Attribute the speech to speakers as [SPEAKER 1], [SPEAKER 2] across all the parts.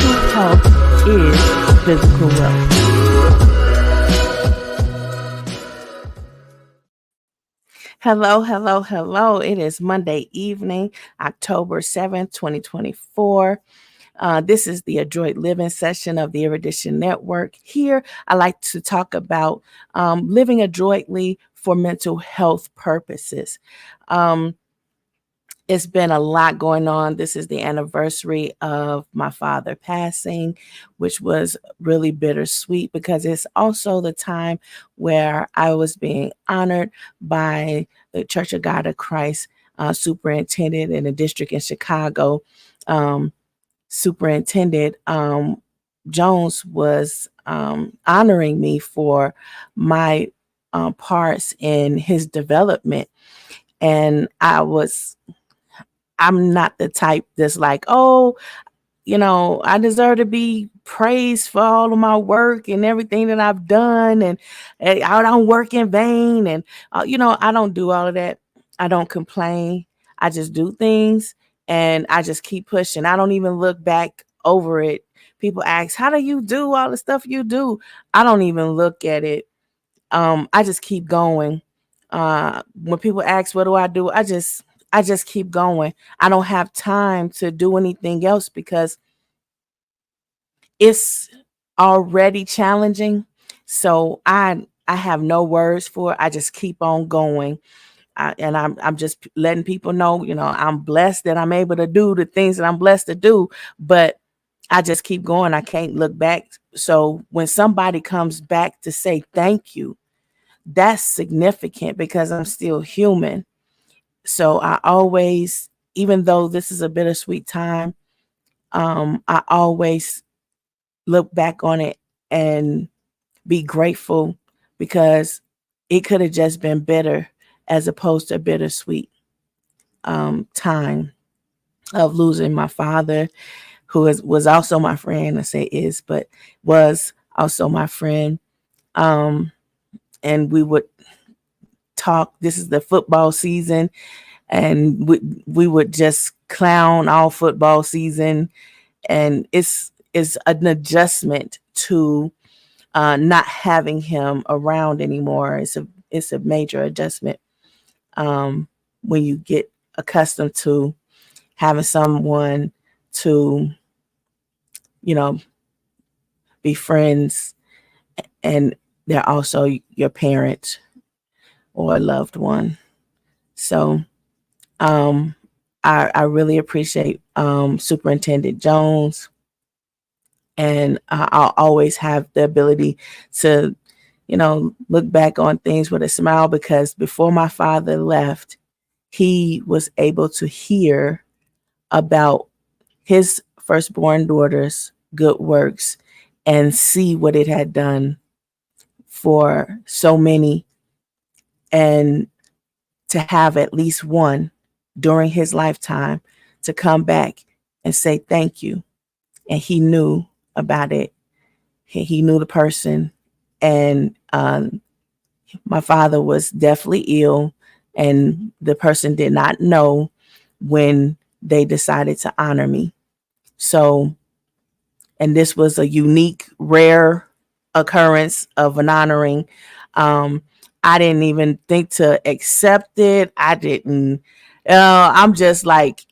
[SPEAKER 1] True health is physical wealth. Hello, hello, hello. It is Monday evening, October 7th, 2024. This is the Adroit Living session of the Erudition Network. Here, I like to talk about living adroitly for mental health purposes. It's been a lot going on. This is the anniversary of my father passing, which was really bittersweet because it's also the time where I was being honored by the Church of God of Christ superintendent in a district in Chicago. Superintendent Jones was honoring me for my parts in his development. And I'm not the type that's like, oh, I deserve to be praised for all of my work and everything that I've done. And I don't work in vain. And, I don't do all of that. I don't complain. I just do things and I just keep pushing. I don't even look back over it. People ask, how do you do all the stuff you do? I don't even look at it. I just keep going. When people ask, what do? I just keep going. I don't have time to do anything else because it's already challenging. So I have no words for it. I just keep on going. I'm just letting people know, I'm blessed that I'm able to do the things that I'm blessed to do, but I just keep going. I can't look back. So when somebody comes back to say thank you, that's significant because I'm still human. So I always, even though this is a bittersweet time, I always look back on it and be grateful because it could have just been better as opposed to a bittersweet time of losing my father, who was also my friend. I say is, but was also my friend. And we would talk. This is the football season. And we would just clown all football season. And it's an adjustment to not having him around anymore. It's a major adjustment when you get accustomed to having someone to, be friends, and they're also your parent or a loved one. So I really appreciate Superintendent Jones, and I'll always have the ability to, look back on things with a smile because before my father left, he was able to hear about his firstborn daughter's good works and see what it had done for so many, and to have at least one during his lifetime to come back and say thank you. And he knew about it. He knew the person. And my father was definitely ill, and the person did not know when they decided to honor me. So, and this was a unique, rare occurrence of an honoring. I didn't even think to accept it. I didn't. I'm just like,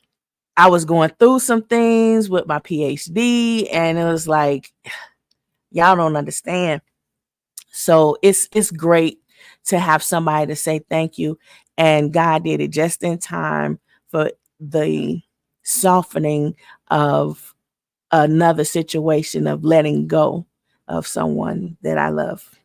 [SPEAKER 1] I was going through some things with my PhD, and it was like, y'all don't understand. So it's great to have somebody to say thank you. And God did it just in time for the softening of another situation of letting go of someone that I love.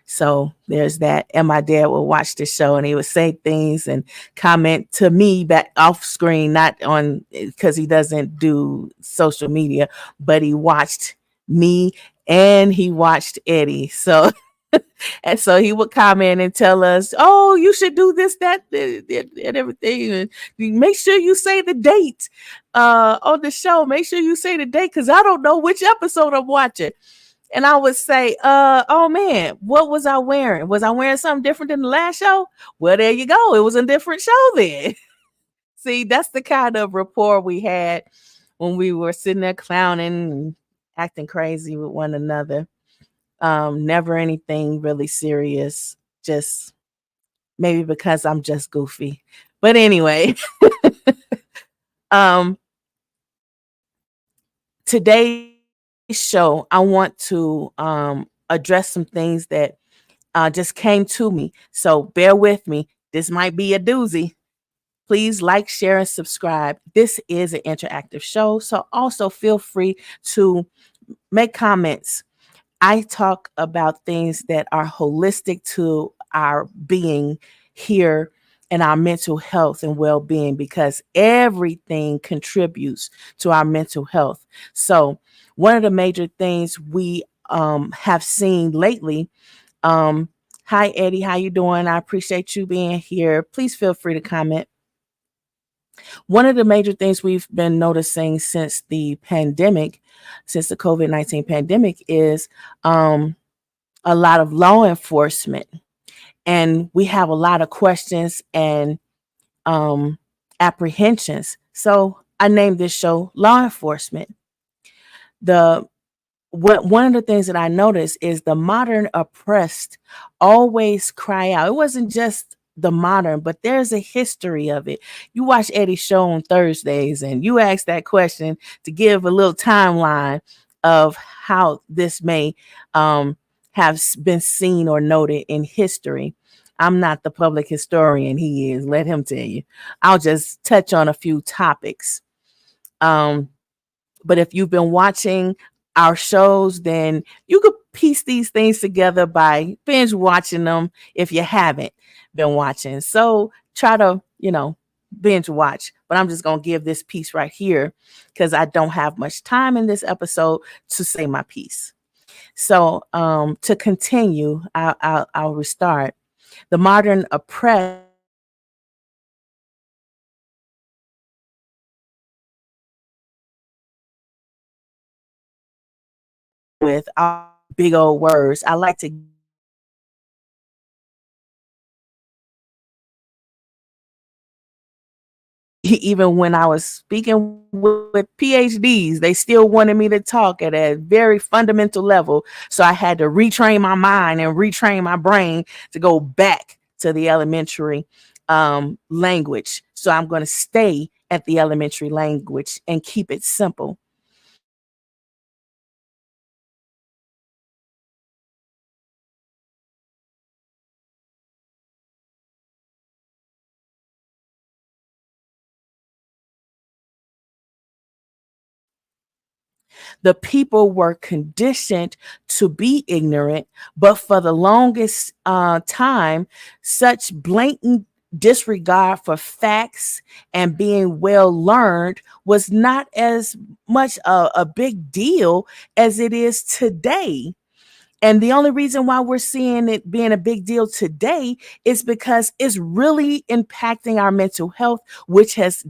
[SPEAKER 1] So there's that. And my dad would watch the show and he would say things and comment to me back off screen, not on, because he doesn't do social media, but he watched me and he watched Eddie. So and so he would comment and tell us, oh, you should do this, that, and everything. And make sure you say the date on the show. Make sure you say the date because I don't know which episode I'm watching. And I would say, oh man, what was I wearing? Was I wearing something different than the last show? Well, there you go. It was a different show then. See, that's the kind of rapport we had when we were sitting there clowning and acting crazy with one another. Never anything really serious, just maybe because I'm just goofy. But anyway, um, today's show, I want to address some things that just came to me. So bear with me. This might be a doozy. Please like, share, and subscribe. This is an interactive show. So also feel free to make comments. I talk about things that are holistic to our being here and our mental health and well being because everything contributes to our mental health. So, one of the major things we have seen lately. Um, Hi, Eddie. How you doing? I appreciate you being here. Please feel free to comment. One of the major things we've been noticing since the pandemic, since the COVID-19 pandemic, is a lot of law enforcement. And we have a lot of questions and um, apprehensions. So I named this show Law Enforcement. The One of the things that I noticed is the modern oppressed always cry out. It wasn't just the modern, but there's a history of it. You watch Eddie's show on Thursdays and you ask that question to give a little timeline of how this may have been seen or noted in history. I'm not the public historian, he is. Let him tell you. I'll just touch on a few topics. Um, but if you've been watching our shows, then you could piece these things together by binge watching them if you haven't been watching. So try to, binge watch. But I'm just going to give this piece right here because I don't have much time in this episode to say my piece. So to continue, I'll restart. The modern oppressed with all big old words. I like to even when I was speaking with PhDs, they still wanted me to talk at a very fundamental level. So I had to retrain my mind and retrain my brain to go back to the elementary language. So I'm going to stay at the elementary language and keep it simple. The people were conditioned to be ignorant, but for the longest time, such blatant disregard for facts and being well learned was not as much a big deal as it is today. And the only reason why we're seeing it being a big deal today is because it's really impacting our mental health, which has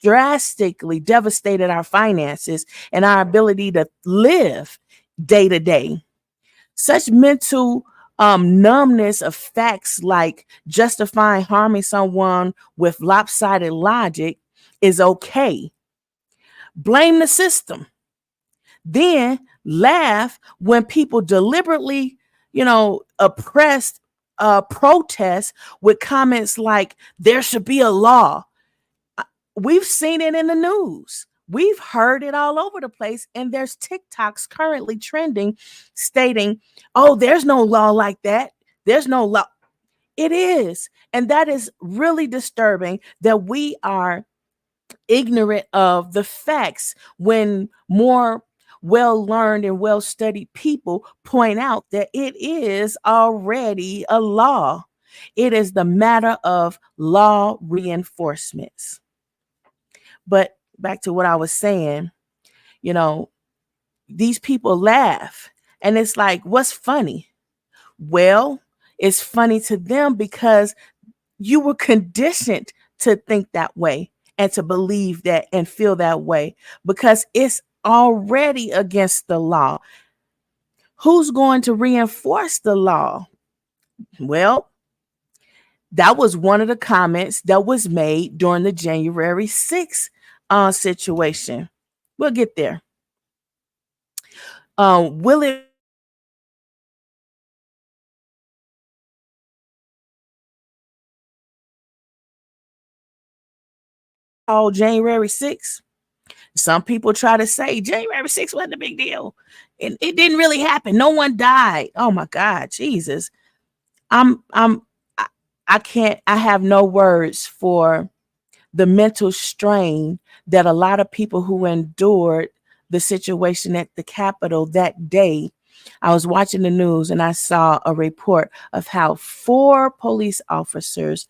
[SPEAKER 1] drastically devastated our finances and our ability to live day to day. Such mental numbness of facts like justifying harming someone with lopsided logic is okay. Blame the system. Then laugh when people deliberately, oppressed protest with comments like there should be a law. We've seen it in the news. We've heard it all over the place. And there's TikToks currently trending stating, oh, there's no law like that. There's no law. It is. And that is really disturbing that we are ignorant of the facts when more well learned and well studied people point out that it is already a law. It is the matter of law reinforcements. But back to what I was saying, you know, these people laugh and it's like, what's funny? Well, it's funny to them because you were conditioned to think that way and to believe that and feel that way because it's already against the law. Who's going to reinforce the law? Well, that was one of the comments that was made during the January 6th situation. We'll get there. Will it call January 6th? Some people try to say January 6th wasn't a big deal. It didn't really happen. No one died. Oh my God, Jesus. I'm I, I can't, I have no words for the mental strain that a lot of people who endured the situation at the Capitol that day. I was watching the news and I saw a report of how 4 police officers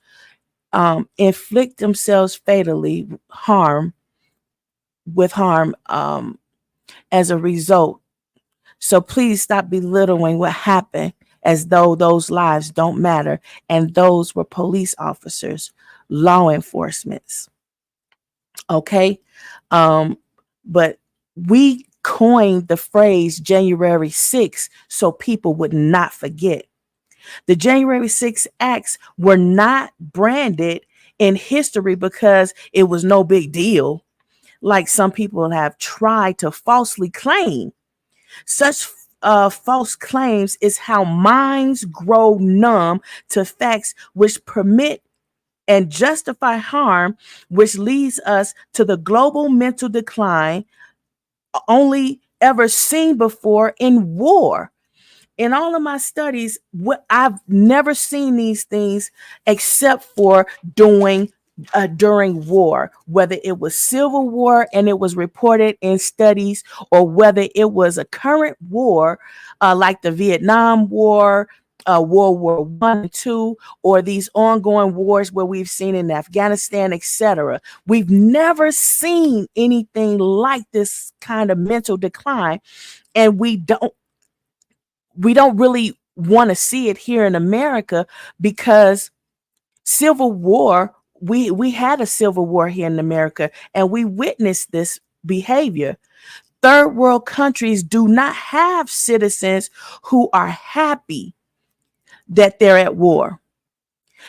[SPEAKER 1] inflict themselves fatally harm as a result. So please stop belittling what happened as though those lives don't matter. And those were police officers, law enforcement. Okay. Um, but we coined the phrase January 6th so people would not forget. The January 6th acts were not branded in history because it was no big deal, like some people have tried to falsely claim. Such false claims is how minds grow numb to facts which permit and justify harm, which leads us to the global mental decline only ever seen before in war. In all of my studies, what I've never seen these things except for doing during war, whether it was civil war and it was reported in studies, or whether it was a current war like the Vietnam War, World War I and II, or these ongoing wars where we've seen in Afghanistan, etc. We've never seen anything like this kind of mental decline, and we don't really want to see it here in America because civil war, we had a civil war here in America and we witnessed this behavior. Third world countries do not have citizens who are happy that they're at war.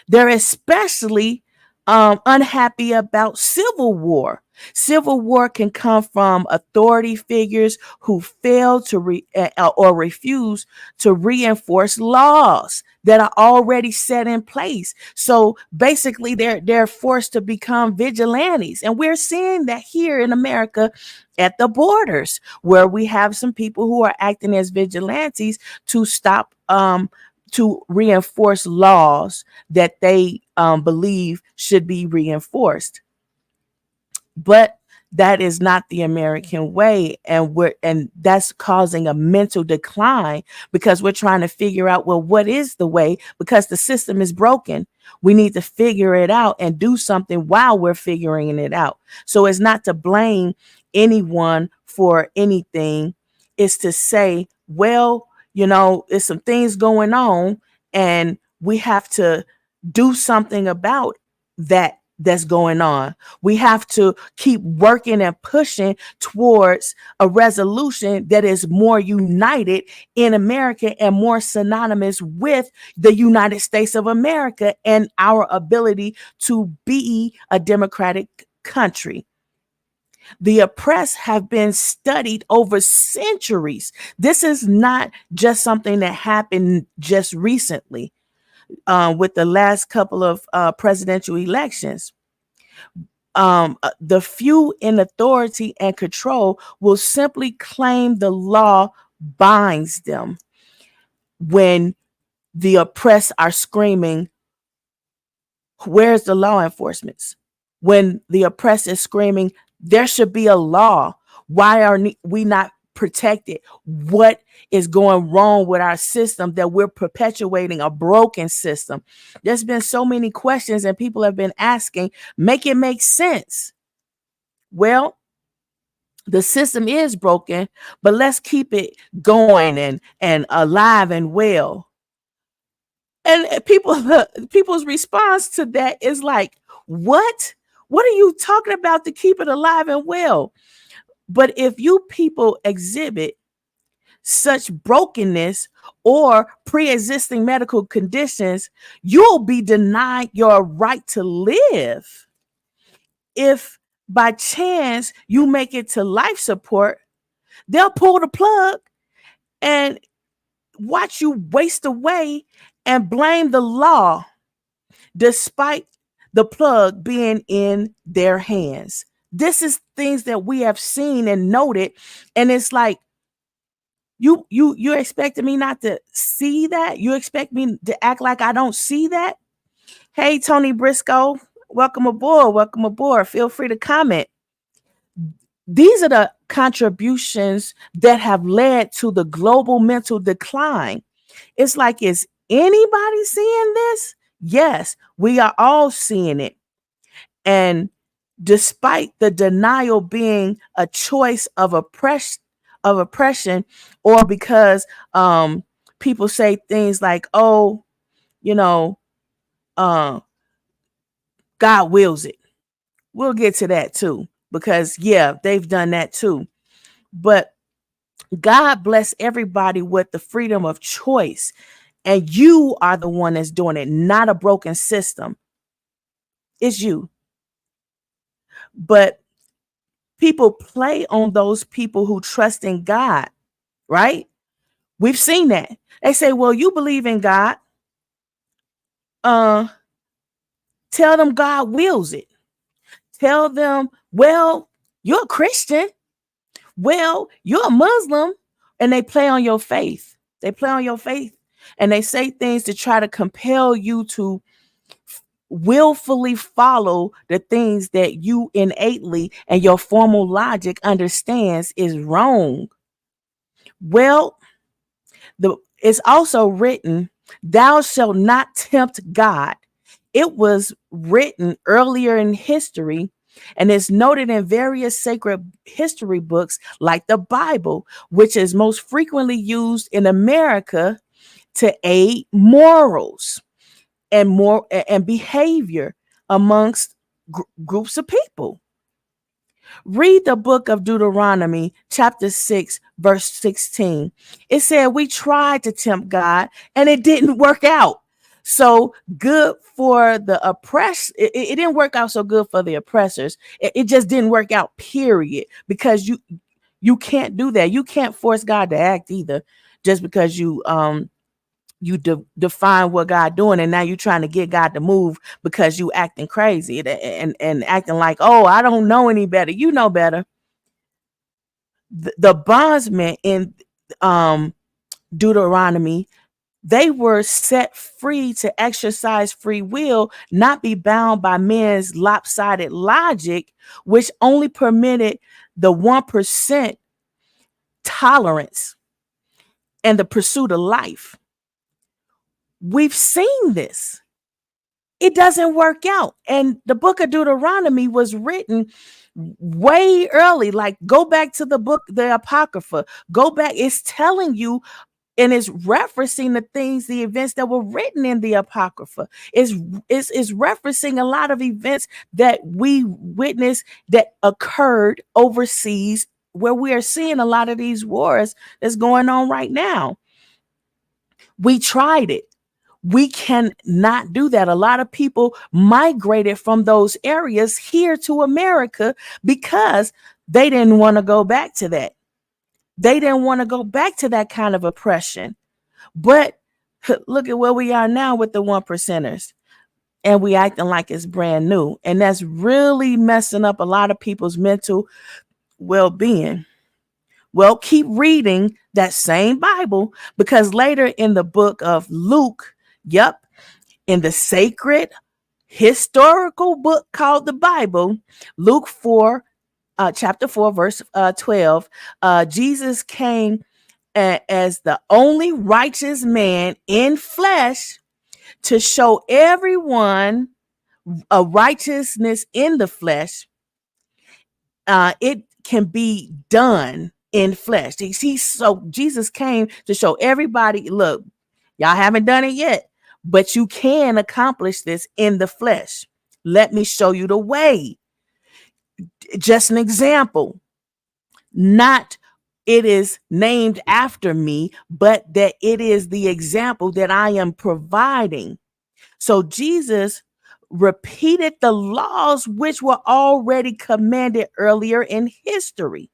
[SPEAKER 1] They're especially unhappy about civil war. Civil war can come from authority figures who fail to or refuse to reinforce laws that are already set in place. So basically, they're forced to become vigilantes, and we're seeing that here in America at the borders, where we have some people who are acting as vigilantes to stop to reinforce laws that they believe should be reinforced. But that is not the American way, and that's causing a mental decline because we're trying to figure out, well, what is the way, because the system is broken. We need to figure it out and do something while we're figuring it out. So it's not to blame anyone for anything. It's to say, well, there's some things going on and we have to do something about that's going on. We have to keep working and pushing towards a resolution that is more united in America and more synonymous with the United States of America and our ability to be a democratic country. The oppressed have been studied over centuries. This is not just something that happened just recently with the last couple of presidential elections. The few in authority and control will simply claim the law binds them when the oppressed are screaming, where's the law enforcement? When the oppressed is screaming, there should be a law. Why are we not protected? What is going wrong with our system that we're perpetuating a broken system? There's been so many questions and people have been asking, make it make sense. Well, the system is broken, but let's keep it going and alive and well. And people's response to that is like, what? What are you talking about to keep it alive and well? But if you people exhibit such brokenness or pre-existing medical conditions, you'll be denied your right to live. If by chance you make it to life support, they'll pull the plug and watch you waste away and blame the law despite the plug being in their hands. This is things that we have seen and noted, and it's like you're expecting me not to see that? You expect me to act like I don't see that? Hey, Tony Briscoe, welcome aboard. Welcome aboard. Feel free to comment. These are the contributions that have led to the global mental decline. It's like, is anybody seeing this? Yes, we are all seeing it. And despite the denial being a choice of oppression, or because people say things like, oh, you know, uh, God wills it. We'll get to that too, because yeah, they've done that too. But God bless everybody with the freedom of choice. And you are the one that's doing it, not a broken system. It's you. But people play on those people who trust in God, right? We've seen that. They say, well, you believe in God. Tell them God wills it. Tell them, well, you're a Christian. Well, you're a Muslim. And they play on your faith. They play on your faith. And they say things to try to compel you to willfully follow the things that you innately and your formal logic understands is wrong. Well, it's also written, thou shalt not tempt God. It was written earlier in history, and it's noted in various sacred history books like the Bible, which is most frequently used in America to aid morals and behavior amongst groups of people. Read the book of Deuteronomy, chapter 6, verse 16. It said, we tried to tempt God and it didn't work out. So good for the oppressed. It didn't work out so good for the oppressors. It just didn't work out, period. Because you can't do that. You can't force God to act either, just because you define what God doing, and now you're trying to get God to move because you acting crazy and acting like, oh, I don't know any better. You know better. The bondsmen in Deuteronomy, they were set free to exercise free will, not be bound by men's lopsided logic, which only permitted the 1% tolerance and the pursuit of life. We've seen this. It doesn't work out. And the book of Deuteronomy was written way early. Like, go back to the book, the Apocrypha. Go back. It's telling you, and it's referencing the things, the events that were written in the Apocrypha. It's referencing a lot of events that we witnessed that occurred overseas, where we are seeing a lot of these wars that's going on right now. We tried it. We cannot do that. A lot of people migrated from those areas here to America because they didn't want to go back to that. They didn't want to go back to that kind of oppression. But look at where we are now with the 1%ers. And we acting like it's brand new. And that's really messing up a lot of people's mental well-being. Well, keep reading that same Bible, because later in the book of Luke, in the sacred historical book called the Bible, Luke 4, chapter 4, verse 12, Jesus came as the only righteous man in flesh to show everyone a righteousness in the flesh. It can be done in flesh. So Jesus came to show everybody, look, y'all haven't done it yet, but you can accomplish this in the flesh. Let me show you the way. Just an example. Not it is named after me, but that it is the example that I am providing. So Jesus repeated the laws which were already commanded earlier in history.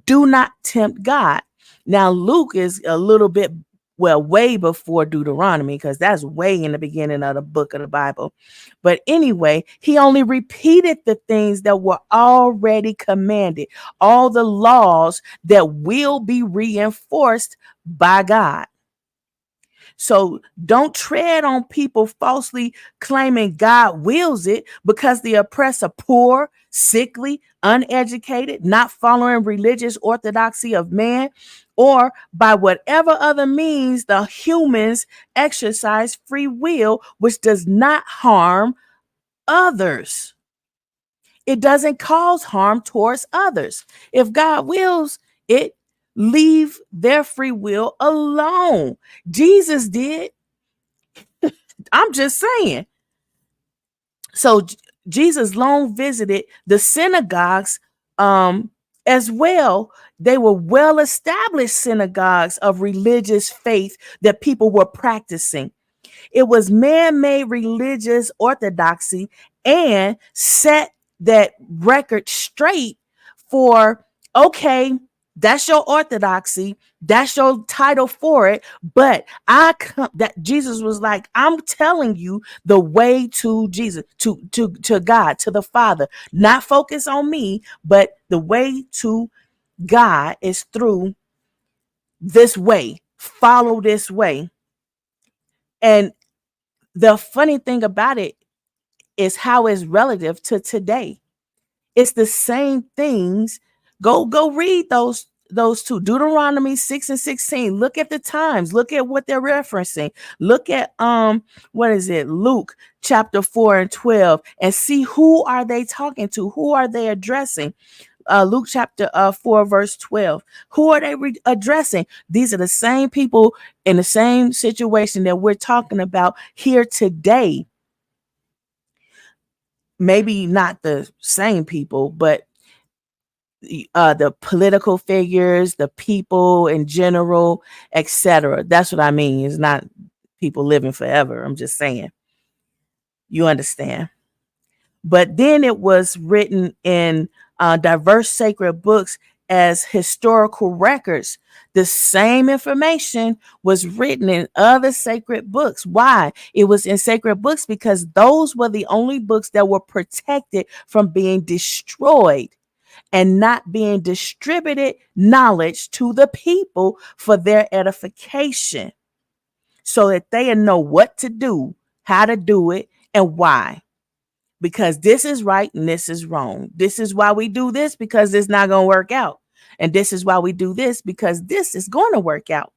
[SPEAKER 1] Do not tempt God. Now, Luke is a little bit, well, way before Deuteronomy, because that's way in the beginning of the book of the Bible. But anyway, he only repeated the things that were already commanded, all the laws that will be reinforced by God. So don't tread on people falsely claiming God wills it, because the oppressed are poor, sickly, uneducated, not following religious orthodoxy of man, or by whatever other means the humans exercise free will, which does not harm others. It doesn't cause harm towards others. If God wills it, leave their free will alone. Jesus did. I'm just saying. So Jesus long visited the synagogues as well. They were well established synagogues of religious faith that people were practicing. It was man-made religious orthodoxy, and set that record straight for, okay, that's your orthodoxy, that's your title for it, but that Jesus was like, I'm telling you the way to Jesus, to God, to the Father. Not focus on me, but the way to God is through this way. Follow this way. And the funny thing about it is how it's relative to today. It's the same things. Go read those two, Deuteronomy 6 and 16. Look at the times. Look at what they're referencing. Look at what is it? Luke chapter 4 and 12, and see who are they talking to? Who are they addressing? Luke chapter 4 verse 12. Who are they addressing? These are the same people in the same situation that we're talking about here today. Maybe not the same people, but the political figures, the people in general, etc. That's what I mean. It's not people living forever. I'm just saying. You understand? But then it was written in diverse sacred books as historical records. The same information was written in other sacred books. Why? It was in sacred books because those were the only books that were protected from being destroyed and not being distributed knowledge to the people for their edification, so that they know what to do, how to do it, and why. Because this is right and this is wrong. This is why we do this, because it's not going to work out. And this is why we do this, because this is going to work out.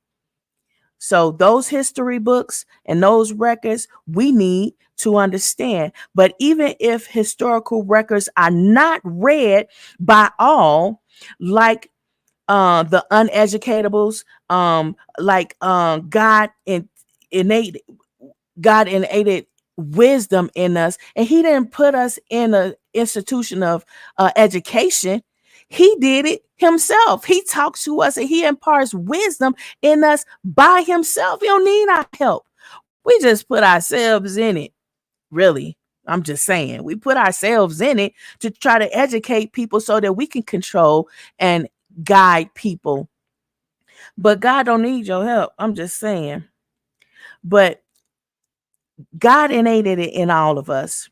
[SPEAKER 1] So those history books and those records we need to understand. But even if historical records are not read by all, like the uneducatables, like God innate wisdom in us, and he didn't put us in an institution of education. He did it himself. He talks to us and he imparts wisdom in us by himself. He don't need our help. We just put ourselves in it. Really, I'm just saying, we put ourselves in it to try to educate people so that we can control and guide people. But God don't need your help. I'm just saying. But God innated it in all of us.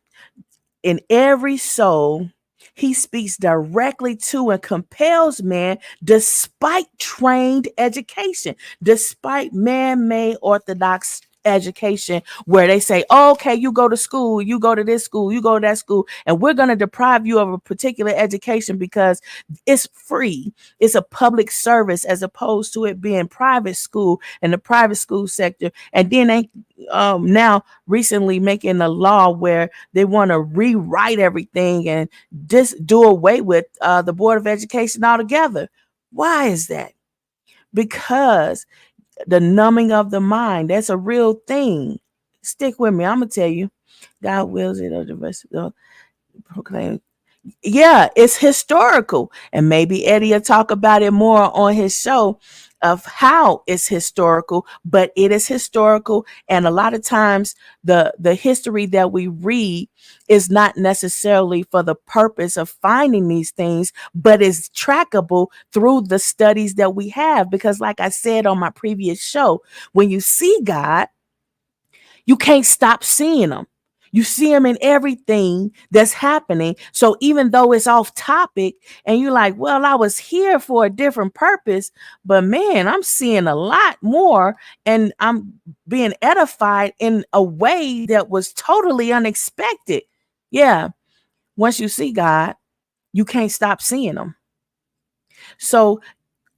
[SPEAKER 1] In every soul, he speaks directly to and compels man despite trained education, despite man-made orthodox education, where they say, oh, okay, you go to school, you go to this school, you go to that school, and we're going to deprive you of a particular education because it's free. It's a public service, as opposed to it being private school and the private school sector. And then they now recently making a law where they want to rewrite everything and just do away with the Board of Education altogether. Why is that? Because the numbing of the mind, that's a real thing. Stick with me. I'm going to tell you. God wills it, or the rest of the proclaim. Yeah, it's historical. And maybe Eddie will talk about it more on his show. of how it's historical, but it is historical. And a lot of times the history that we read is not necessarily for the purpose of finding these things, but is trackable through the studies that we have. Because like I said on my previous show, when you see God, you can't stop seeing them. You see them in everything that's happening. So even though it's off topic and you're like, well, I was here for a different purpose, but man, I'm seeing a lot more and I'm being edified in a way that was totally unexpected. Yeah. Once you see God, you can't stop seeing them. So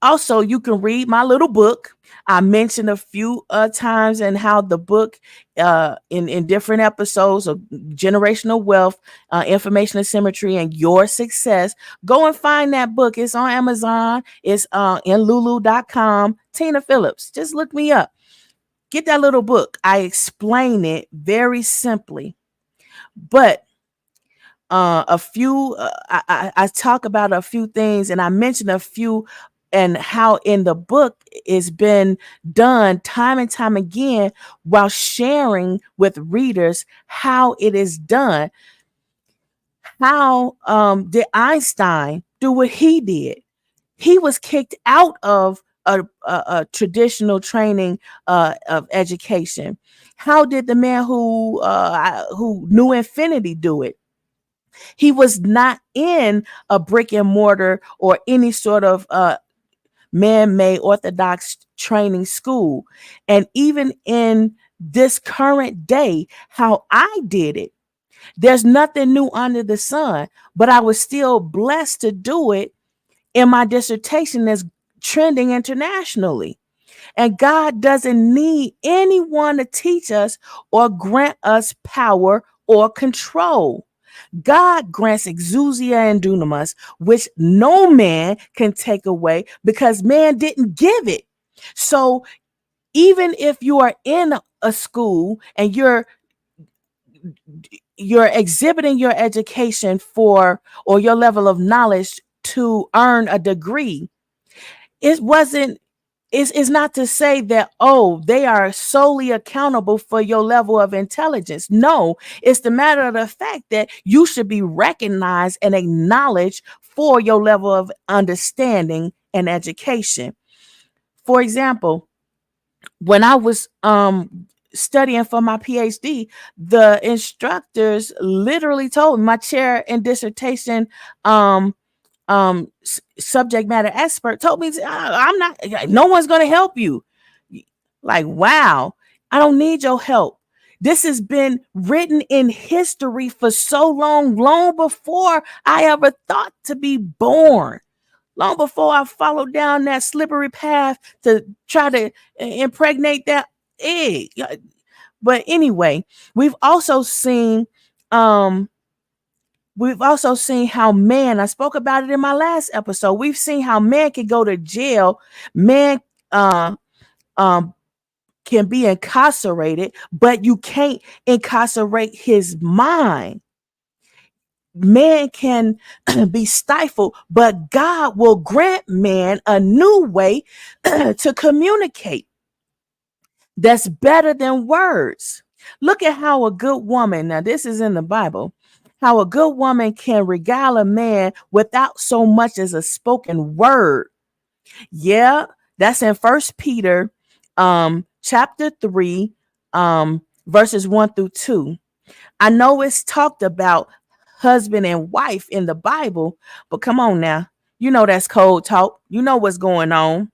[SPEAKER 1] also, you can read my little book. I mentioned a few times and how the book in different episodes of generational wealth, information asymmetry, and your success. Go and find that book. It's on Amazon. It's in lulu.com. Tina Phillips. Just look me up. Get that little book. I explain it very simply. But a few I talk about a few things and I mentioned a few and how in the book it's been done time and time again while sharing with readers how it is done. How did Einstein do what he did? He was kicked out of a traditional training of education. How did the man who knew infinity do it? He was not in a brick and mortar or any sort of man-made orthodox training school. And even in this current day, how I did it, there's nothing new under the sun, but I was still blessed to do it in my dissertation that's trending internationally. And God doesn't need anyone to teach us or grant us power or control. God grants exousia and dunamis, which no man can take away because man didn't give it. So even if you are in a school and you're exhibiting your education for or your level of knowledge to earn a degree, it wasn't is not to say that, oh, they are solely accountable for your level of intelligence. No, it's the matter of the fact that you should be recognized and acknowledged for your level of understanding and education. For example, when I was studying for my PhD, the instructors literally told me, my chair in dissertation subject matter expert told me, I'm not, no one's going to help you. Like, wow, I don't need your help. This has been written in history for so long before I ever thought to be born, long before I followed down that slippery path to try to impregnate that egg. But anyway, we've also seen how man, I spoke about it in my last episode. We've seen how man can go to jail. Man can be incarcerated, but you can't incarcerate his mind. Man can be stifled, but God will grant man a new way to communicate that's better than words. Look at how a good woman, now this is in the Bible, how a good woman can regale a man without so much as a spoken word. Yeah, that's in First Peter chapter 3, verses 1-2. I know it's talked about husband and wife in the Bible, but come on now. You know that's cold talk. You know what's going on.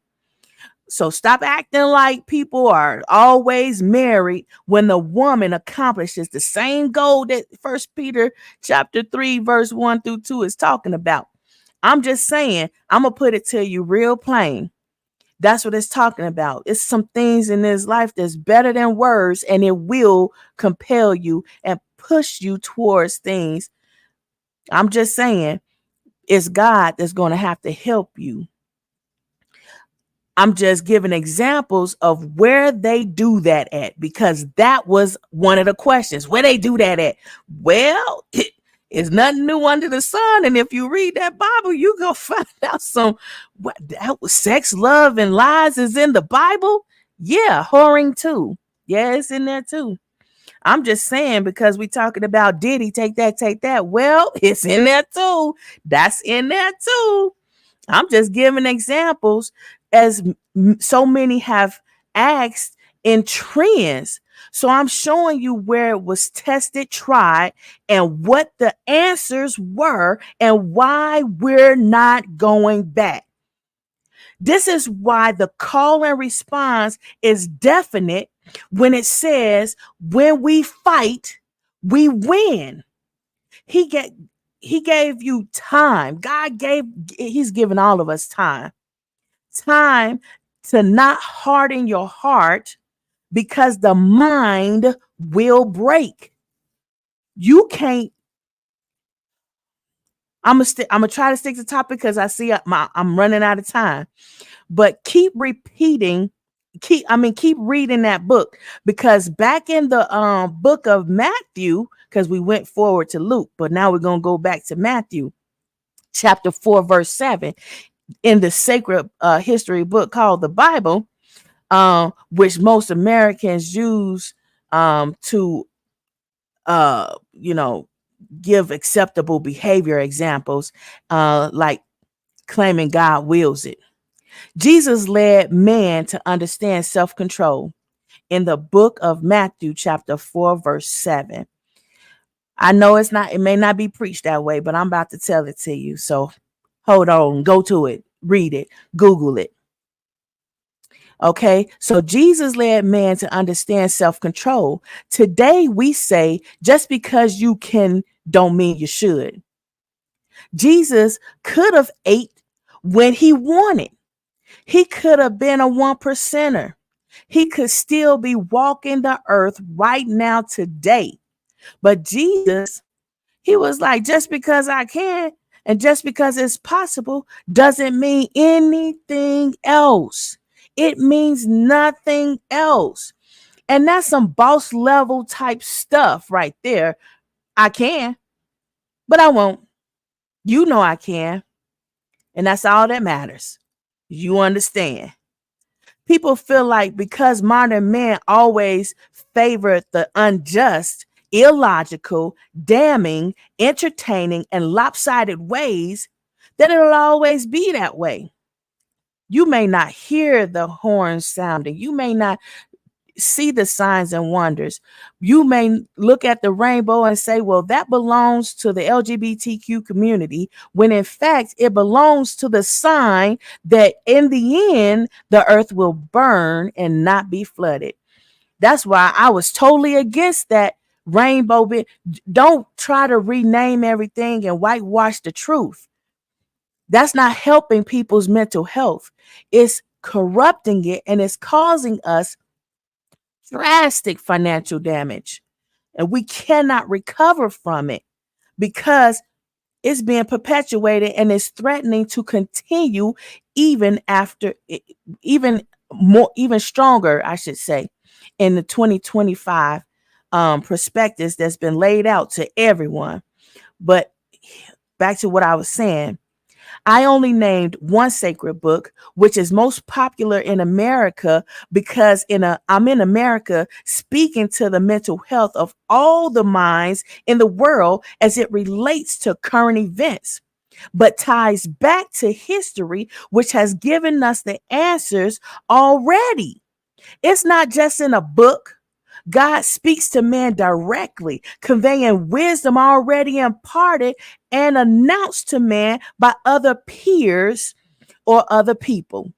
[SPEAKER 1] So stop acting like people are always married when the woman accomplishes the same goal that First Peter chapter 3, verse 1-2 is talking about. I'm just saying, I'm going to put it to you real plain. That's what it's talking about. It's some things in this life that's better than words, and it will compel you and push you towards things. I'm just saying, it's God that's going to have to help you. I'm just giving examples of where they do that at, because that was one of the questions. Where they do that at? Well, It's nothing new under the sun. And if you read that Bible, you go find out what that was sex, love, and lies is in the Bible. Yeah, whoring too. Yeah, it's in there too. I'm just saying because we talking about Diddy, take that, take that. Well, it's in there too. That's in there too. I'm just giving examples as so many have asked in trends. So I'm showing you where it was tested, tried, and what the answers were and why we're not going back. This is why the call and response is definite when it says, when we fight, we win. He get he gave you time. He's given all of us time. Time to not harden your heart because the mind will break. You can't. I'm gonna try to stick to the topic because I see I'm running out of time. But keep repeating, keep reading that book, because back in the book of Matthew, because we went forward to Luke, but now we're gonna go back to Matthew chapter 4 verse 7 in the sacred history book called the Bible, which most Americans use to give acceptable behavior examples, like claiming God wills it. Jesus led man to understand self-control in the book of Matthew, chapter 4, verse 7. I know it may not be preached that way, but I'm about to tell it to you. So hold on, go to it, read it, Google it. Okay, so Jesus led man to understand self-control. Today we say just because you can don't mean you should. Jesus could have ate when he wanted. He could have been a 1%er. He could still be walking the earth right now today. But Jesus, he was like, just because I can and just because it's possible doesn't mean anything else. It means nothing else. And that's some boss level type stuff right there. I can, but I won't. You know I can. And that's all that matters. You understand. People feel like because modern men always favor the unjust, illogical, damning, entertaining, and lopsided ways, that it'll always be that way. You may not hear the horns sounding. You may not see the signs and wonders. You may look at the rainbow and say, well, that belongs to the LGBTQ community, when in fact it belongs to the sign that in the end, the earth will burn and not be flooded. That's why I was totally against that rainbow bit. Don't try to rename everything and whitewash the truth. That's not helping people's mental health. It's corrupting it, and it's causing us drastic financial damage, and we cannot recover from it because it's being perpetuated and it's threatening to continue even after even stronger, I should say, in the 2025 prospectus that's been laid out to everyone. But back to what I was saying, I only named one sacred book, which is most popular in America because I'm in America speaking to the mental health of all the minds in the world as it relates to current events, but ties back to history, which has given us the answers already. It's not just in a book. God speaks to man directly, conveying wisdom already imparted and announced to man by other peers or other people.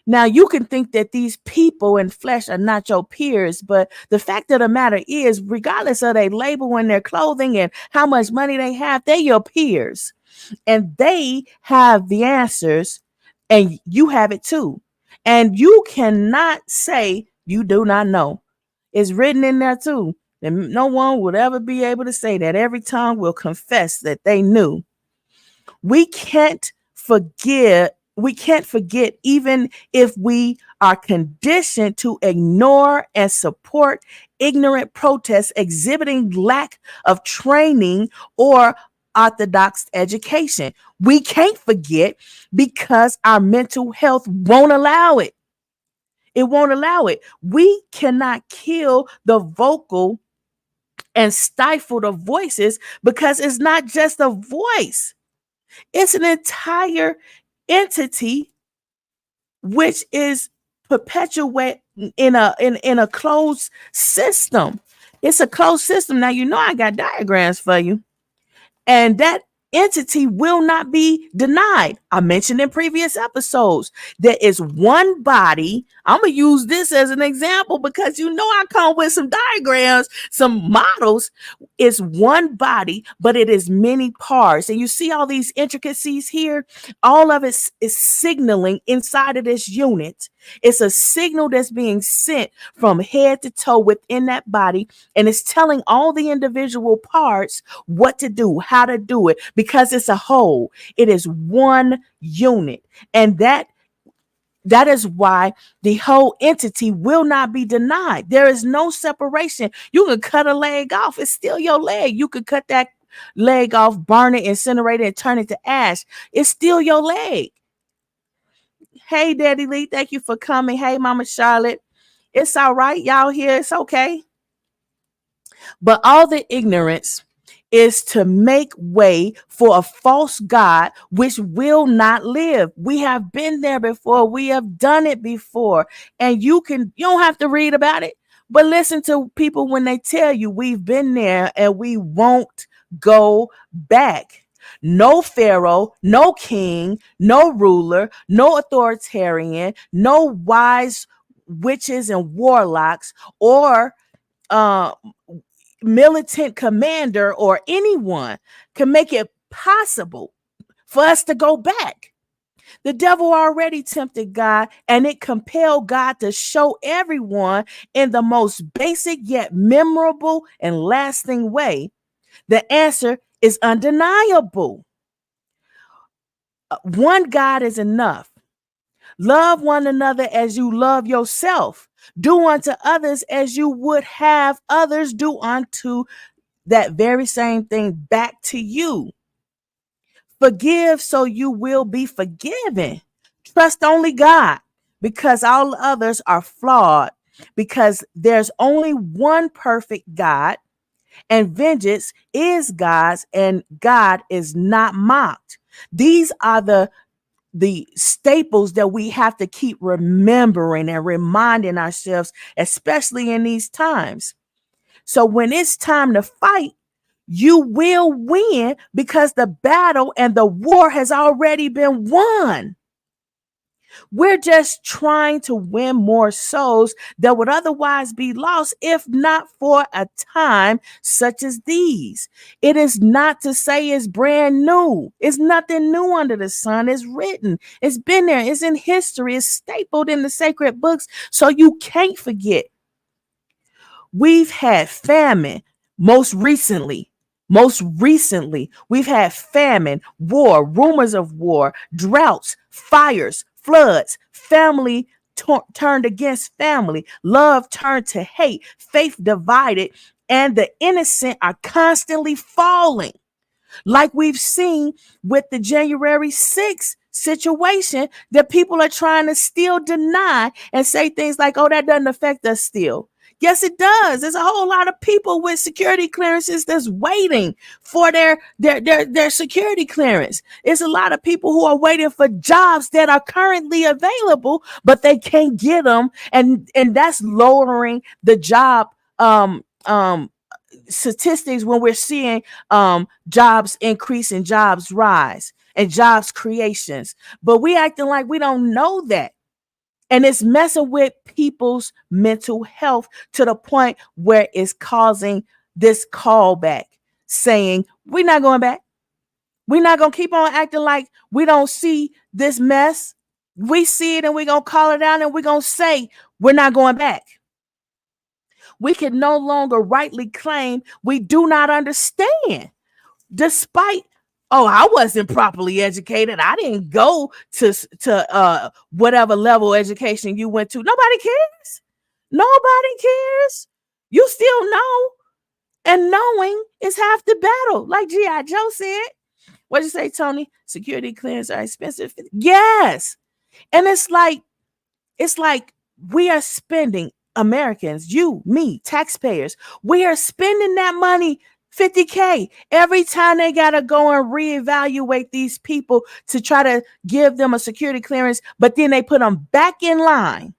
[SPEAKER 1] Now, you can think that these people in flesh are not your peers, but the fact of the matter is, regardless of their label and their clothing and how much money they have, they're your peers. And they have the answers, and you have it too. And you cannot say you do not know. It's written in there too. And no one would ever be able to say that. Every tongue will confess that they knew. We can't forget, even if we are conditioned to ignore and support ignorant protests exhibiting lack of training or unorthodox education. We can't forget because our mental health won't allow it. It won't allow it. We cannot kill the vocal and stifle the voices because it's not just a voice. It's an entire entity which is perpetuate in a closed system. It's a closed system. Now you know I got diagrams for you. And that entity will not be denied. I mentioned in previous episodes, there is one body. I'm going to use this as an example because you know I come with some diagrams, some models. It's one body, but it is many parts. And you see all these intricacies here? All of it is signaling inside of this unit. It's a signal that's being sent from head to toe within that body, and it's telling all the individual parts what to do, how to do it, because it's a whole. It is one unit, and that is why the whole entity will not be denied. There is no separation. You can cut a leg off. It's still your leg. You could cut that leg off, burn it, incinerate it, and turn it to ash. It's still your leg. Hey, Daddy Lee, thank you for coming. Hey, Mama Charlotte. It's all right. Y'all here. It's okay. But all the ignorance is to make way for a false God which will not live. We have been there before. We have done it before. And you don't have to read about it, but listen to people when they tell you we've been there and we won't go back. No pharaoh, no king, no ruler, no authoritarian, no wise witches and warlocks, or militant commander, or anyone can make it possible for us to go back. The devil already tempted God, and it compelled God to show everyone in the most basic yet memorable and lasting way. The answer is undeniable. One God is enough. Love one another as you love yourself. Do unto others as you would have others do unto that very same thing back to you. Forgive so you will be forgiven. Trust only God, because all others are flawed, because there's only one perfect God, and vengeance is God's, and God is not mocked. These are the staples that we have to keep remembering and reminding ourselves, especially in these times. So when it's time to fight, you will win because the battle and the war has already been won. We're just trying to win more souls that would otherwise be lost if not for a time such as these. It is not to say it's brand new. It's nothing new under the sun. It's written. It's been there. It's in history. It's stapled in the sacred books. So you can't forget. We've had famine most recently. We've had famine, war, rumors of war, droughts, fires, floods, family turned against family, love turned to hate, faith divided, and the innocent are constantly falling. Like we've seen with the January 6th situation, that people are trying to still deny and say things like, oh, that doesn't affect us still. Yes, it does. There's a whole lot of people with security clearances that's waiting for their security clearance. It's a lot of people who are waiting for jobs that are currently available, but they can't get them. And that's lowering the job statistics when we're seeing jobs increase and jobs rise and jobs creations. But we acting like we don't know that. And it's messing with people's mental health to the point where it's causing this callback, saying, we're not going back. We're not going to keep on acting like we don't see this mess. We see it and we're going to call it out and we're going to say, we're not going back. We can no longer rightly claim we do not understand, despite, oh, I wasn't properly educated. I didn't go to whatever level education you went to. Nobody cares. Nobody cares. You still know. And knowing is half the battle. Like G.I. Joe said. What'd you say, Tony? Security clearance are expensive. Yes. And it's like we are spending, Americans, you, me, taxpayers, we are spending that money, 50K, every time they got to go and reevaluate these people to try to give them a security clearance, but then they put them back in line.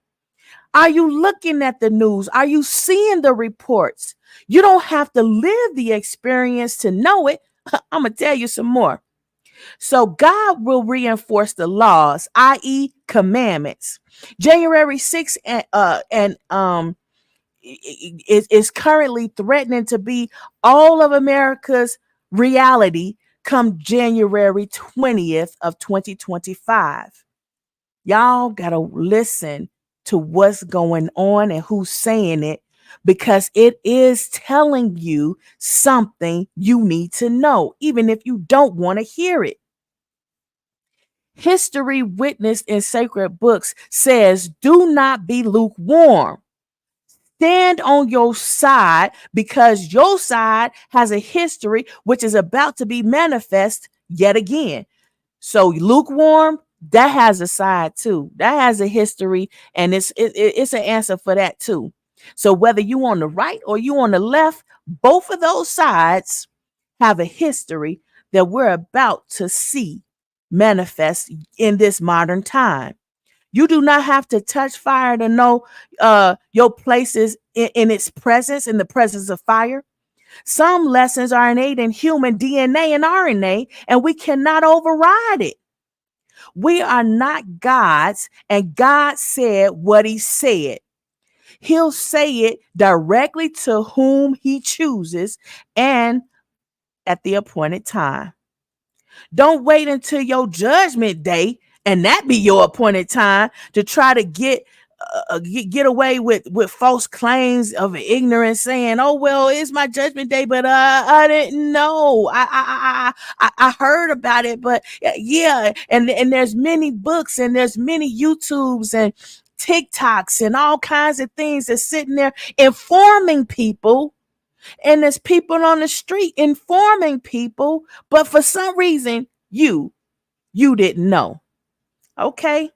[SPEAKER 1] Are you looking at the news? Are you seeing the reports? You don't have to live the experience to know it. I'm going to tell you some more. So God will reinforce the laws, i.e., commandments. January 6th is currently threatening to be all of America's reality come January 20th of 2025. Y'all gotta listen to what's going on and who's saying it, because it is telling you something you need to know, even if you don't want to hear it. History witnessed in sacred books says, do not be lukewarm. Stand on your side, because your side has a history which is about to be manifest yet again. So lukewarm, that has a side too. That has a history, and it's an answer for that too. So whether you on the right or you on the left, both of those sides have a history that we're about to see manifest in this modern time. You do not have to touch fire to know your places in its presence, in the presence of fire. Some lessons are innate in human DNA and RNA, and we cannot override it. We are not gods, and God said what he said. He'll say it directly to whom he chooses and at the appointed time. Don't wait until your judgment day and that be your appointed time to try to get away with false claims of ignorance, saying, "Oh well, it's my judgment day, but I didn't know. I heard about it, but yeah." And there's many books and there's many YouTubes and TikToks and all kinds of things that's sitting there informing people, and there's people on the street informing people, but for some reason you didn't know. Okay.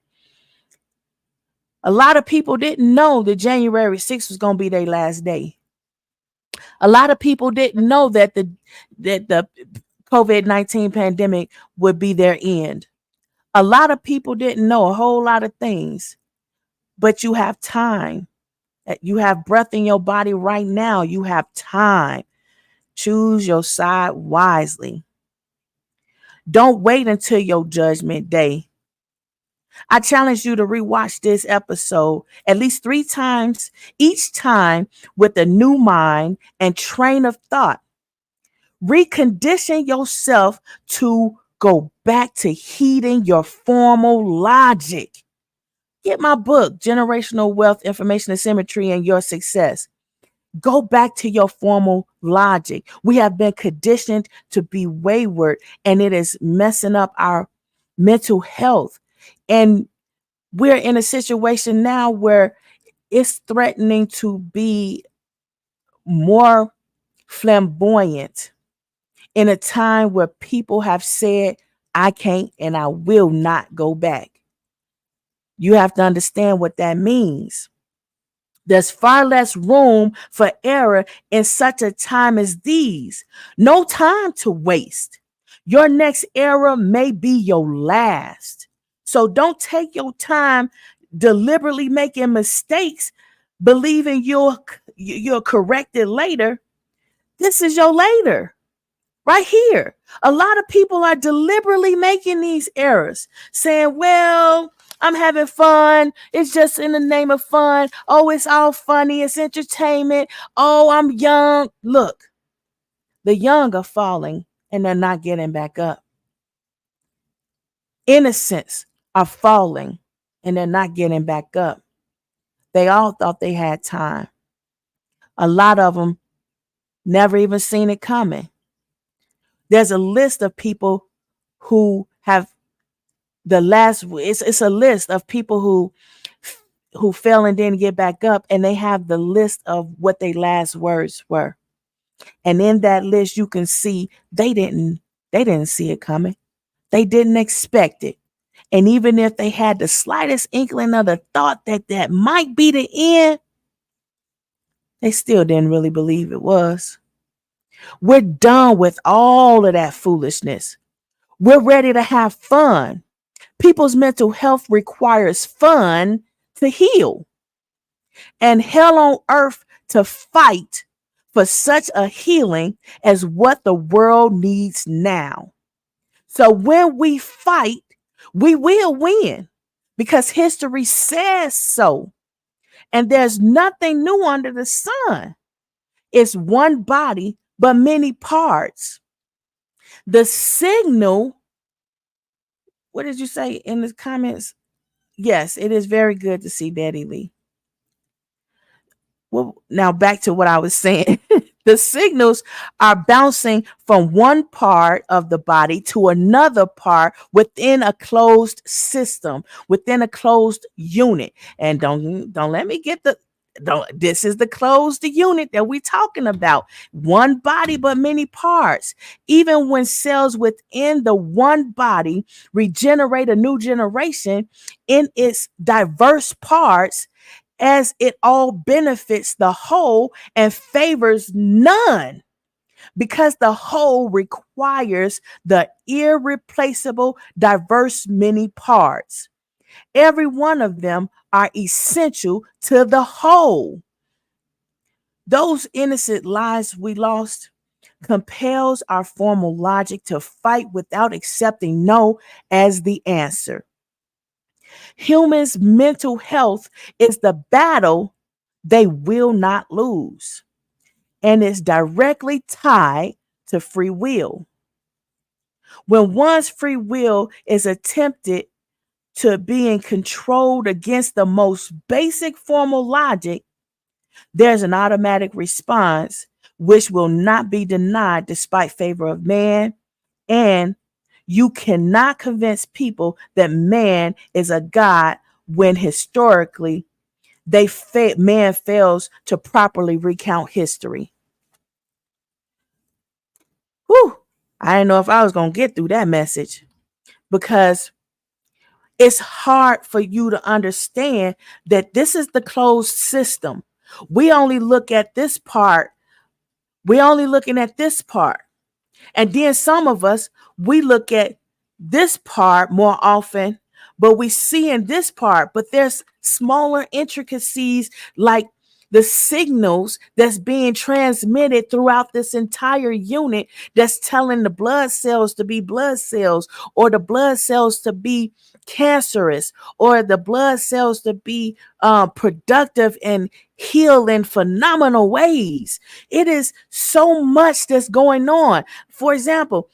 [SPEAKER 1] A lot of people didn't know that January 6th was going to be their last day. A lot of people didn't know that the COVID-19 pandemic would be their end. A lot of people didn't know a whole lot of things, but you have time. You have breath in your body right now. You have time. Choose your side wisely. Don't wait until your judgment day. I challenge you to rewatch this episode at least 3 times, each time with a new mind and train of thought. Recondition yourself to go back to heeding your formal logic. Get my book, Generational Wealth, Information Asymmetry, and Your Success. Go back to your formal logic. We have been conditioned to be wayward, and it is messing up our mental health. And we're in a situation now where it's threatening to be more flamboyant in a time where people have said, I can't and I will not go back. You have to understand what that means. There's far less room for error in such a time as these. No time to waste. Your next era may be your last. So don't take your time deliberately making mistakes, believing you'll correct it later. This is your later. Right here. A lot of people are deliberately making these errors, saying, well, I'm having fun. It's just in the name of fun. Oh, it's all funny. It's entertainment. Oh, I'm young. Look, the young are falling and they're not getting back up. Innocents are falling and they're not getting back up. They all thought they had time. A lot of them never even seen it coming. There's a list of people who have it's a list of people who fell and didn't get back up, and they have the list of what their last words were. And in that list, you can see they didn't see it coming. They didn't expect it. And even if they had the slightest inkling of the thought that that might be the end, they still didn't really believe it was. We're done with all of that foolishness. We're ready to have fun. People's mental health requires fun to heal, and hell on earth to fight for such a healing as what the world needs now. So when we fight, we will win because history says so. And there's nothing new under the sun. It's one body, but many parts. The signal, what did you say in the comments? Yes, it is very good to see Daddy Lee. Well, now back to what I was saying. The signals are bouncing from one part of the body to another part within a closed system, within a closed unit. And don't let me get the don't this is the closed unit that we're talking about. One body but many parts. Even when cells within the one body regenerate a new generation in its diverse parts, as it all benefits the whole and favors none, because the whole requires the irreplaceable, diverse many parts. Every one of them are essential to the whole. Those innocent lives we lost compels our formal logic to fight without accepting no as the answer. Humans' mental health is the battle they will not lose, and is directly tied to free will. When one's free will is attempted to being controlled against the most basic formal logic, there's an automatic response which will not be denied despite favor of man. And you cannot convince people that man is a god when historically man fails to properly recount history. Whew, I didn't know if I was going to get through that message, because it's hard for you to understand that this is the closed system. We only look at this part. We're only looking at this part. And then some of us, we look at this part more often, but we see in this part, but there's smaller intricacies like the signals that's being transmitted throughout this entire unit that's telling the blood cells to be blood cells, or the blood cells to be cancerous, or the blood cells to be productive and heal in phenomenal ways. It is so much that's going on. For example,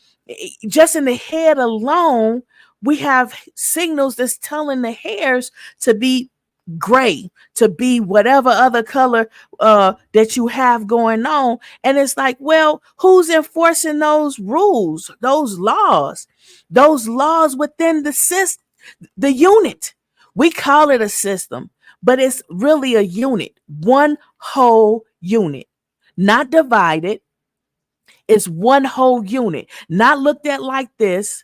[SPEAKER 1] just in the head alone, we have signals that's telling the hairs to be gray, to be whatever other color that you have going on. And it's like, well, who's enforcing those rules, those laws within the system, the unit? We call it a system, but it's really a unit, one whole unit, not divided. It's one whole unit, not looked at like this,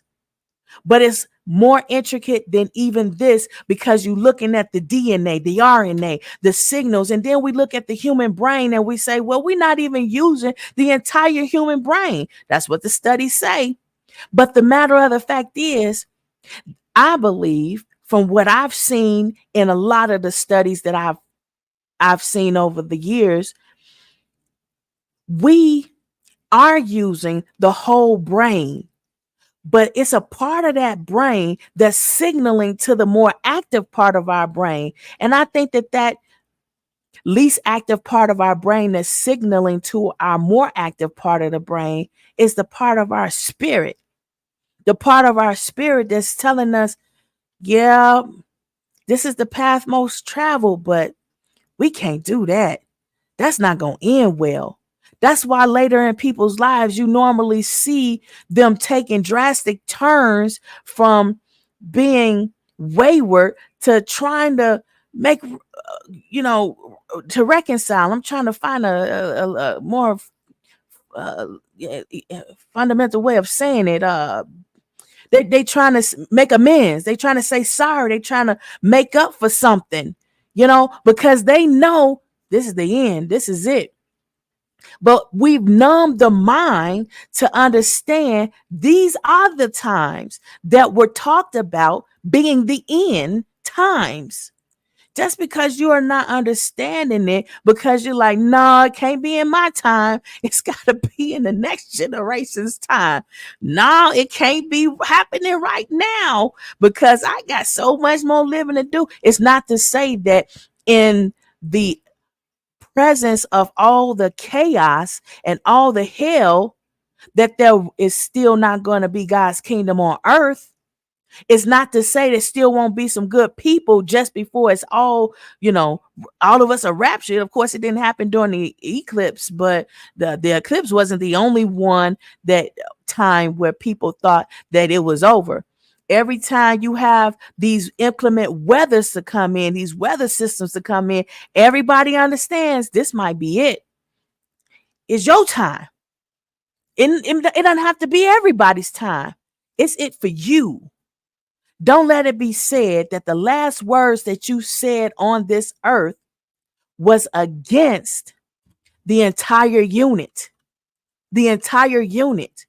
[SPEAKER 1] but it's more intricate than even this, because you're looking at the DNA, the RNA, the signals. And then we look at the human brain and we say, well, we're not even using the entire human brain. That's what the studies say. But the matter of the fact is, I believe from what I've seen in a lot of the studies that I've seen over the years, we are using the whole brain, but it's a part of that brain that's signaling to the more active part of our brain. And I think that least active part of our brain that's signaling to our more active part of the brain is the part of our spirit, the part of our spirit that's telling us, yeah, this is the path most traveled, but we can't do that. That's not going to end well. That's why later in people's lives, you normally see them taking drastic turns from being wayward to trying to make, to reconcile. I'm trying to find a more fundamental way of saying it. They trying to make amends. They trying to say sorry. They trying to make up for something, because they know this is the end. This is it. But we've numbed the mind to understand these are the times that were talked about being the end times. Just because you are not understanding it, because you're like, no, it can't be in my time. It's got to be in the next generation's time. No, it can't be happening right now because I got so much more living to do. It's not to say that in the presence of all the chaos and all the hell that there is still not going to be God's kingdom on earth. It's not to say there still won't be some good people just before it's all of us are raptured. Of course, it didn't happen during the eclipse, but the eclipse wasn't the only one that time where people thought that it was over. Every time you have these inclement weathers to come in, these weather systems to come in, everybody understands this might be it. It's your time. It doesn't have to be everybody's time. It's it for you. Don't let it be said that the last words that you said on this earth was against the entire unit. The entire unit.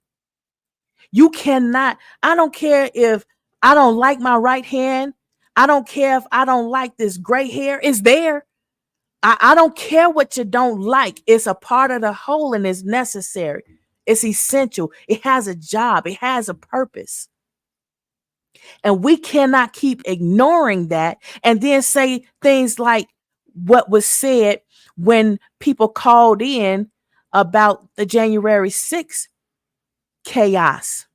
[SPEAKER 1] You cannot, I don't care if I don't like my right hand. I don't care if I don't like this gray hair. It's there. I don't care what you don't like. It's a part of the whole and it's necessary. It's essential. It has a job. It has a purpose. And we cannot keep ignoring that and then say things like what was said when people called in about the January 6th chaos.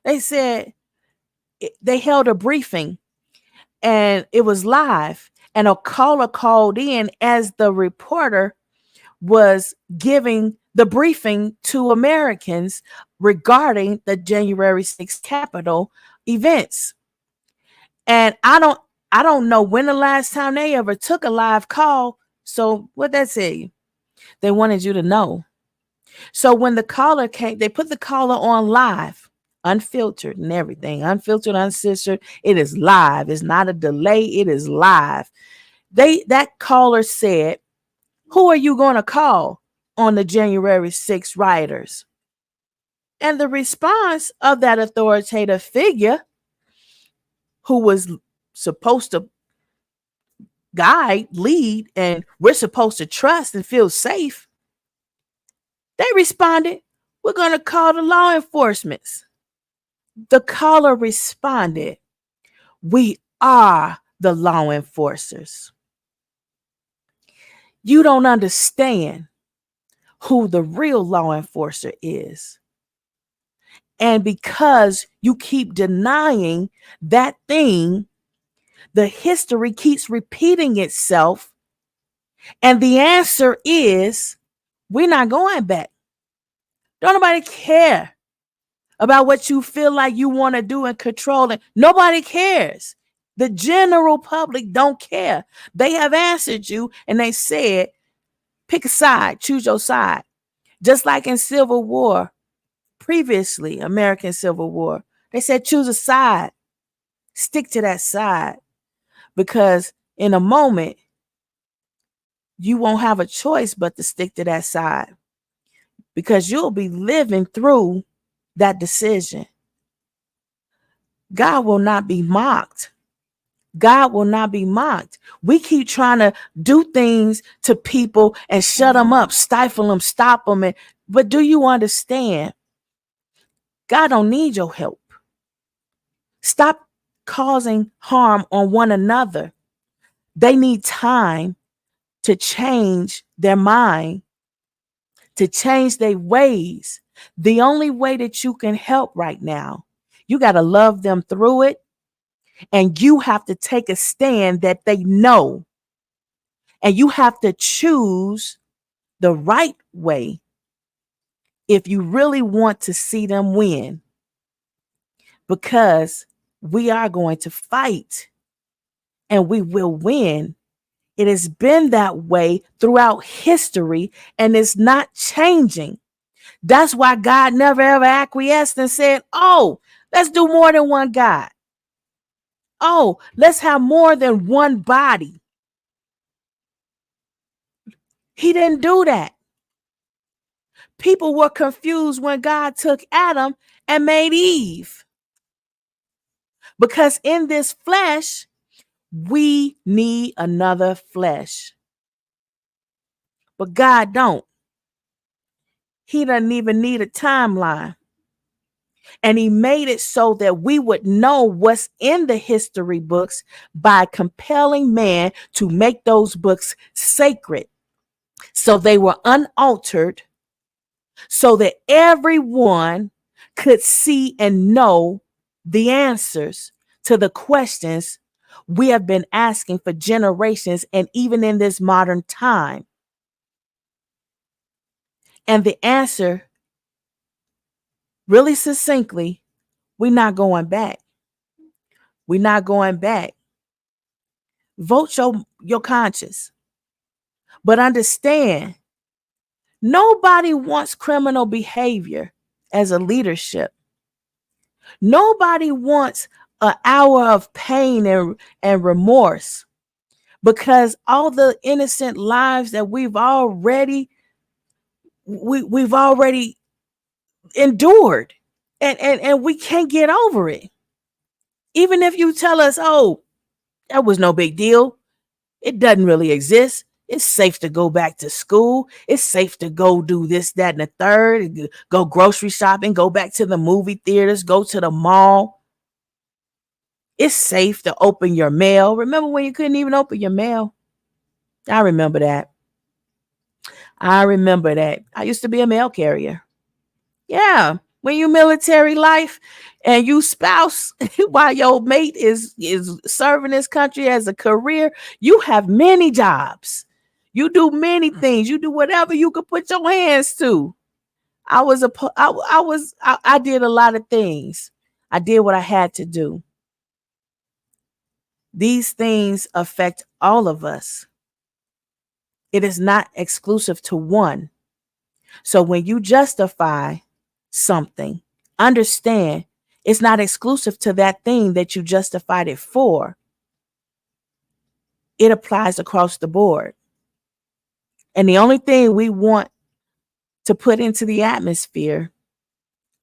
[SPEAKER 1] They said they held a briefing and it was live, and a caller called in as the reporter was giving the briefing to Americans regarding the January 6th Capitol events. And I don't know when the last time they ever took a live call. So what that say? They wanted you to know. So when the caller came, they put the caller on live, unfiltered and everything, unfiltered, uncensored. It is live. It's not a delay. It is live. That caller said, "Who are you going to call on the January 6th rioters?" And the response of that authoritative figure who was supposed to guide, lead, and we're supposed to trust and feel safe, they responded, "We're going to call the law enforcement." The caller responded, "We are the law enforcers." You don't understand who the real law enforcer is. And because you keep denying that thing, the history keeps repeating itself. And the answer is, we're not going back. Don't nobody care about what you feel like you want to do and control it. Nobody cares. The general public don't care. They have answered you and they said, pick a side, choose your side. Just like in Civil War, previously, American Civil War, they said choose a side, stick to that side, because in a moment, you won't have a choice but to stick to that side because you'll be living through that decision. God will not be mocked. God will not be mocked. We keep trying to do things to people and shut them up, stifle them, stop them. But do you understand? God don't need your help. Stop causing harm on one another. They need time to change their mind, to change their ways. The only way that you can help right now, you got to love them through it. And you have to take a stand that they know. And you have to choose the right way if you really want to see them win. Because we are going to fight and we will win. It has been that way throughout history and it's not changing. That's why God never ever acquiesced and said, oh, let's do more than one God. Oh, let's have more than one body. He didn't do that. People were confused when God took Adam and made Eve. Because in this flesh, we need another flesh. But God don't. He doesn't even need a timeline. And he made it so that we would know what's in the history books by compelling man to make those books sacred. So they were unaltered, so that everyone could see and know the answers to the questions we have been asking for generations and even in this modern time. And the answer, really succinctly, we're not going back. We're not going back. Vote your conscience. But understand, nobody wants criminal behavior as a leadership. Nobody wants an hour of pain and remorse, because all the innocent lives that we've already endured, and we can't get over it. Even if you tell us, oh, that was no big deal, it doesn't really exist. It's safe to go back to school. It's safe to go do this, that, and the third. Go grocery shopping, go back to the movie theaters, go to the mall. It's safe to open your mail. Remember when you couldn't even open your mail? I remember that. I used to be a mail carrier. Yeah. When you military life and you spouse while your mate is serving this country as a career, you have many jobs. You do many things. You do whatever you could put your hands to. I did a lot of things. I did what I had to do. These things affect all of us. It is not exclusive to one. So when you justify something, understand it's not exclusive to that thing that you justified it for. It applies across the board. And the only thing we want to put into the atmosphere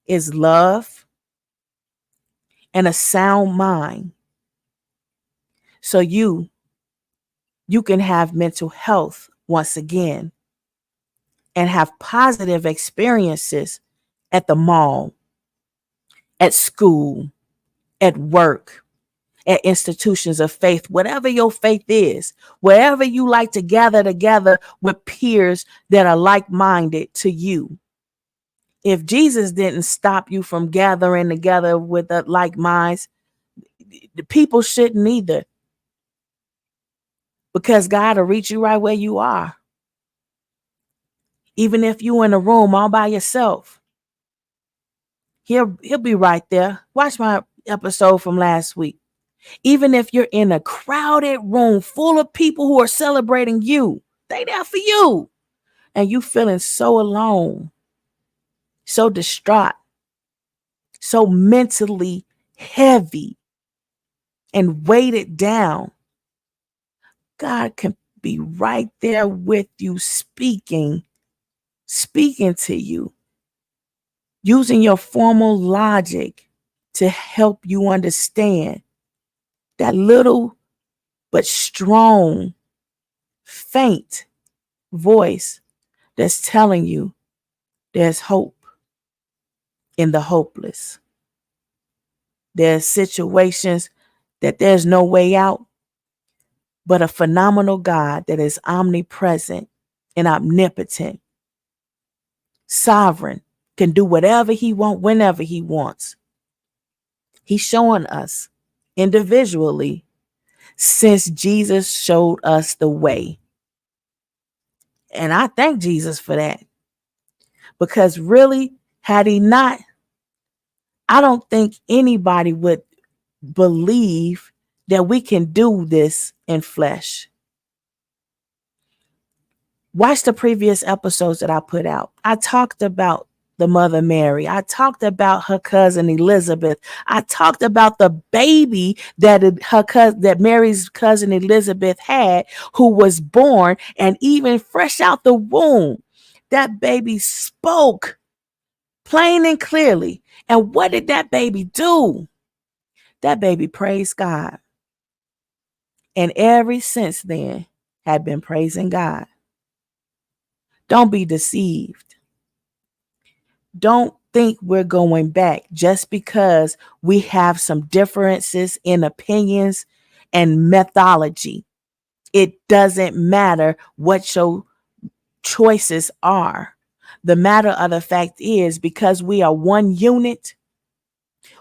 [SPEAKER 1] is love and a sound mind. So you can have mental health once again and have positive experiences at the mall, at school, at work, at institutions of faith, whatever your faith is, wherever you like to gather together with peers that are like-minded to you. If Jesus didn't stop you from gathering together with like minds, the people shouldn't either. Because God will reach you right where you are. Even if you're in a room all by yourself, he'll be right there. Watch my episode from last week. Even if you're in a crowded room full of people who are celebrating you, they there for you, and you feeling so alone, so distraught, so mentally heavy and weighted down, God can be right there with you, speaking to you, using your formal logic to help you understand that little but strong, faint voice that's telling you there's hope in the hopeless. There's situations that there's no way out, but a phenomenal God that is omnipresent and omnipotent, sovereign, can do whatever he wants, whenever he wants. He's showing us individually since Jesus showed us the way. And I thank Jesus for that. Because really, had he not, I don't think anybody would believe that we can do this in flesh. Watch the previous episodes that I put out. I talked about the Mother Mary. I talked about her cousin Elizabeth. I talked about the baby that Mary's cousin Elizabeth had, who was born, and even fresh out the womb, that baby spoke plain and clearly. And what did that baby do? That baby praised God. And ever since then had been praising God. Don't be deceived. Don't think we're going back just because we have some differences in opinions and methodology. It doesn't matter what your choices are. The matter of the fact is, because we are one unit,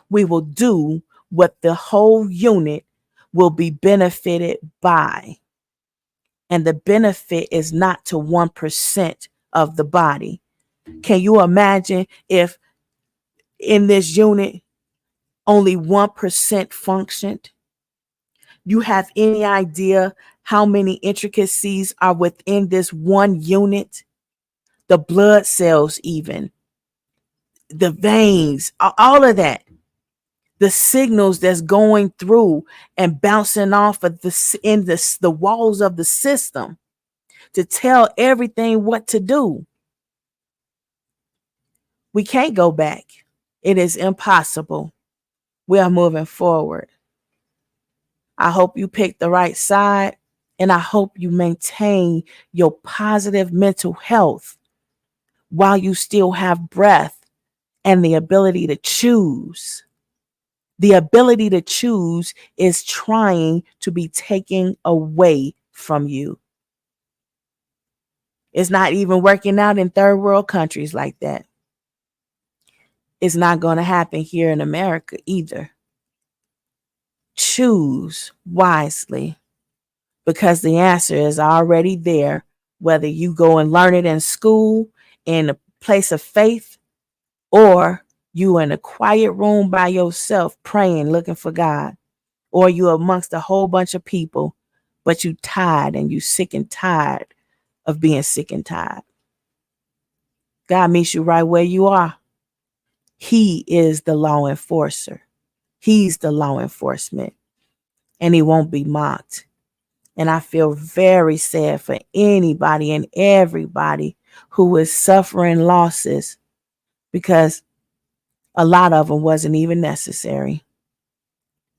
[SPEAKER 1] we will do what the whole unit will be benefited by. And the benefit is not to 1% of the body. Can you imagine if in this unit only 1% functioned? You have any idea how many intricacies are within this one unit? The blood cells, even the veins, all of that. The signals that's going through and bouncing off of the walls of the system to tell everything what to do. We can't go back. It is impossible. We are moving forward. I hope you pick the right side, and I hope you maintain your positive mental health while you still have breath and the ability to choose. The ability to choose is trying to be taken away from you. It's not even working out in third world countries like that. It's not going to happen here in America either. Choose wisely, because the answer is already there, whether you go and learn it in school, in a place of faith, or you in a quiet room by yourself praying, looking for God, or you amongst a whole bunch of people, but you tired and you sick and tired of being sick and tired. God meets you right where you are. He is the law enforcer. He's the law enforcement, and he won't be mocked. And I feel very sad for anybody and everybody who is suffering losses, because a lot of them wasn't even necessary.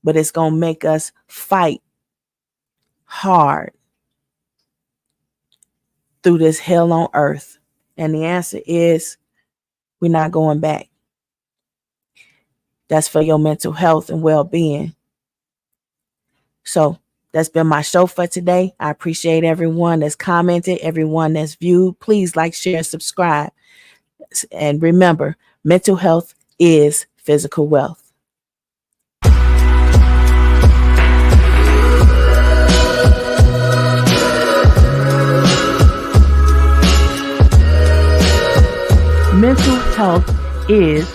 [SPEAKER 1] But it's going to make us fight hard through this hell on earth. And the answer is, we're not going back. That's for your mental health and well-being. So that's been my show for today. I appreciate everyone that's commented, everyone that's viewed. Please like, share, subscribe. And remember, mental health is physical wealth. Mental health is